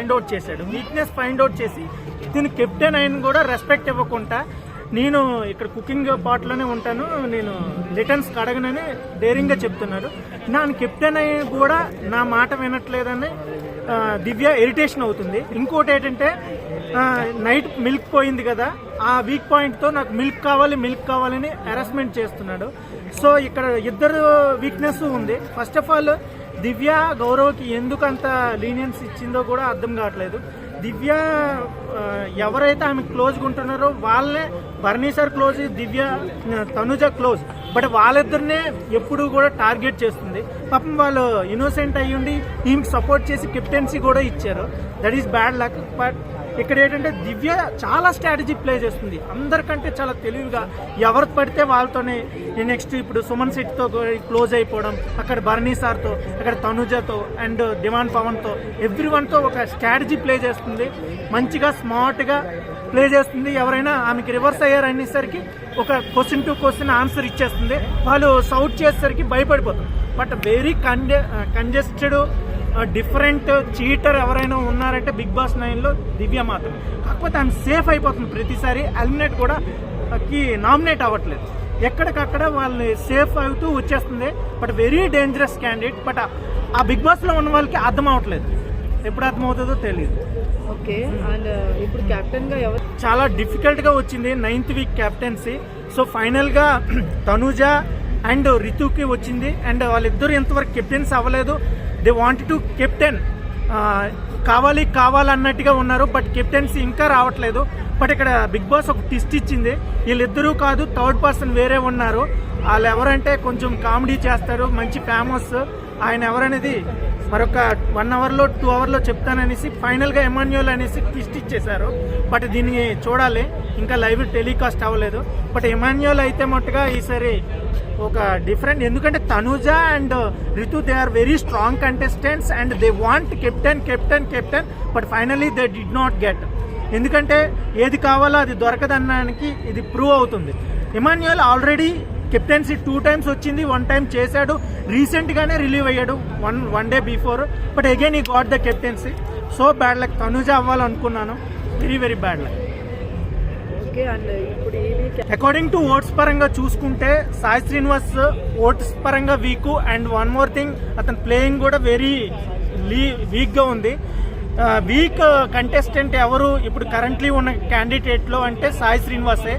Find out చేశాడు. Weakness find out చేసి దీని కెప్టెన్ అయిన కూడా రెస్పెక్ట్ ఇవ్వకుండా నేను ఇక్కడ కుకింగ్ పాట్లోనే ఉంటాను, నేను రిటర్న్స్ కడగనని డేరింగ్గా చెప్తున్నాడు. నా కెప్టెన్ అయ్యి కూడా నా మాట వినట్లేదని దివ్య ఇరిటేషన్ అవుతుంది. ఇంకోటి ఏంటంటే నైట్ మిల్క్ పోయింది కదా, ఆ వీక్ పాయింట్తో నాకు మిల్క్ కావాలని హెరాస్మెంట్ చేస్తున్నాడు. సో ఇక్కడ ఇద్దరు వీక్నెస్ ఉంది. ఫస్ట్ ఆఫ్ ఆల్ దివ్య గౌరవ్కి ఎందుకు అంత లీనియన్స్ ఇచ్చిందో కూడా అర్థం కావట్లేదు. దివ్య ఎవరైతే ఆమె క్లోజ్గా ఉంటున్నారో వాళ్ళే, బర్నీ sir close, Divya Tanuja close, but వాళ్ళిద్దరినే ఎప్పుడు కూడా టార్గెట్ చేస్తుంది. పాపం వాళ్ళు ఇన్నోసెంట్ అయ్యుండి ఈమెకి సపోర్ట్ చేసి కెప్టెన్సీ కూడా ఇచ్చారు. That is bad luck. But ఇక్కడ ఏంటంటే దివ్య చాలా స్ట్రాటజీ ప్లే చేస్తుంది, అందరికంటే చాలా తెలివిగా. ఎవరు పడితే వాళ్ళతోనే నెక్స్ట్ ఇప్పుడు సుమన్ శెట్టితో క్లోజ్ అయిపోవడం, అక్కడ బర్నీ సార్తో, అక్కడ తనుజతో అండ్ డిమాండ్ పవన్తో, ఎవ్రీవన్తో ఒక స్ట్రాటజీ ప్లే చేస్తుంది. మంచిగా స్మార్ట్గా ప్లే చేస్తుంది. ఎవరైనా ఆమెకి రివర్స్ అయ్యారనేసరికి ఒక క్వశ్చన్ టు క్వశ్చన్ ఆన్సర్ ఇచ్చేస్తుంది. వాళ్ళు సౌట్ చేసేసరికి భయపడిపోతారు. But very congested different cheater ఎవరైనా ఉన్నారంటే బిగ్ బాస్ 9లో దివ్య మాత్రం. కాకపోతే ఆమె సేఫ్ అయిపోతుంది ప్రతిసారి. ఎలిమినేట్ కూడా నామినేట్ అవ్వట్లేదు, ఎక్కడికక్కడ వాళ్ళని సేఫ్ అవుతూ వచ్చేస్తుంది. But very dangerous candidate. But ఆ బిగ్ బాస్లో ఉన్న వాళ్ళకి అర్థం అవ్వట్లేదు, ఎప్పుడు అర్థమవుతుందో తెలియదు. ఓకే, అండ్ ఇప్పుడు కెప్టెన్గా ఎవరు? చాలా డిఫికల్ట్గా వచ్చింది 9th వీక్ కెప్టెన్సీ. సో ఫైనల్గా తనుజ అండ్ రితుకి వచ్చింది. అండ్ వాళ్ళిద్దరూ ఇంతవరకు కెప్టెన్స్ అవ్వలేదు. దే వాంట్ టు కెప్టెన్, కావాలన్నట్టుగా ఉన్నారు. బట్ కెప్టెన్సీ ఇంకా రావట్లేదు. బట్ ఇక్కడ బిగ్ బాస్ ఒక ట్విస్ట్ ఇచ్చింది. వీళ్ళిద్దరూ కాదు, థర్డ్ పర్సన్ వేరే ఉన్నారు. వాళ్ళు ఎవరంటే కొంచెం కామెడీ చేస్తారు, మంచి ఫేమస్. ఆయన ఎవరనేది మరొక 1 అవర్లో 2 అవర్లో చెప్తాననేసి ఫైనల్గా ఎమాన్యుయల్ అనేసి ట్విస్ట్ ఇచ్చేశారు. బట్ దీన్ని చూడాలి, ఇంకా లైవ్ టెలికాస్ట్ అవ్వలేదు. బట్ ఎమాన్యుయల్ అయితే మట్టుగా ఈసారి ఒక డిఫరెంట్, ఎందుకంటే Tanuja and Ritu they are very strong contestants and they want captain. But finally they did not get. ఎందుకంటే ఏది కావాలో అది దొరకదనడానికి ఇది ప్రూవ్ అవుతుంది. ఎమాన్యుయల్ ఆల్రెడీ కెప్టెన్సీ 2 times వచ్చింది, 1 time చేశాడు. రీసెంట్గానే రిలీవ్ అయ్యాడు one day before. But again he got the captaincy. So bad luck. Tanuja అవ్వాలనుకున్నాను, very bad luck. Okay, and ఇప్పుడు అకార్డింగ్ టు ఓట్స్ పరంగా చూసుకుంటే సాయి శ్రీనివాస్ ఓట్స్ పరంగా weak. And one more thing, అతని ప్లేయింగ్ కూడా వెరీ వీక్గా ఉంది. వీక్ కంటెస్టెంట్ ఎవరు ఇప్పుడు కరెంట్లీ ఉన్న క్యాండిడేట్లో అంటే సాయి శ్రీనివాసే.